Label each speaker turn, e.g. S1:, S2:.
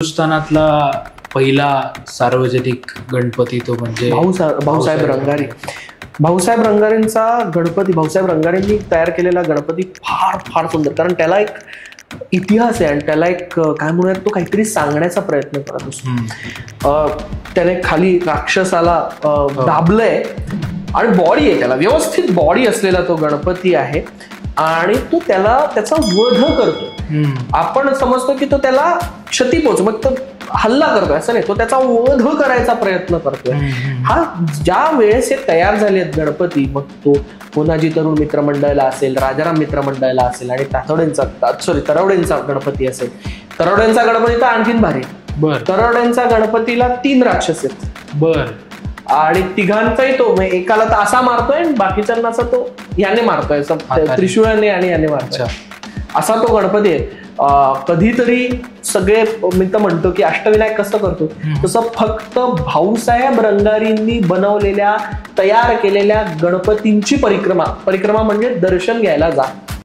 S1: हिंदुस्थानातला पहिला सार्वजनिक गणपती तो म्हणजे
S2: भाऊसाहेब रंगारी. भाऊसाहेब रंगारींचा गणपती, भाऊसाहेब रंगारींनी तयार केलेला गणपती फार फार सुंदर, कारण त्याला एक इतिहास आहे आणि त्याला एक काय म्हणूयात, तो काहीतरी सांगण्याचा प्रयत्न करत असतो. त्याने खाली राक्षसाला दाबलंय आणि बॉडी आहे, त्याला व्यवस्थित बॉडी असलेला तो गणपती आहे आणि तो त्याला त्याचा वध करतो. आपण समजतो की तो त्याला क्षती पोहोच, मग तो हल्ला करतोय असं नाही, तो त्याचा वध करायचा प्रयत्न करतोय. हा ज्या वेळेस हे तयार झाले आहेत गणपती, मग तो कोणाजी तरुण मित्रमंडळाला असेल, राजाराम मित्रमंडळाला असेल आणि तरवडेंचा गणपती असेल. तरवडेंचा गणपती तर आणखीन भारी. तरवडेंचा गणपतीला 3 राक्षस आहेत. आणि तिघांचाही तो एकाला तर असा मारतोय, बाकीच्यांना असा तो याने मारतोय, त्रिशूळाने आणि याने मारतोय, असा तो गणपती आहे. कधीतरी सगळे मी तर म्हणतो की अष्टविनायक कसं करतो तसं फक्त भाऊसाहेब रंगारींनी बनवलेल्या तयार केलेल्या गणपतींची परिक्रमा म्हणजे दर्शन घ्यायला जा.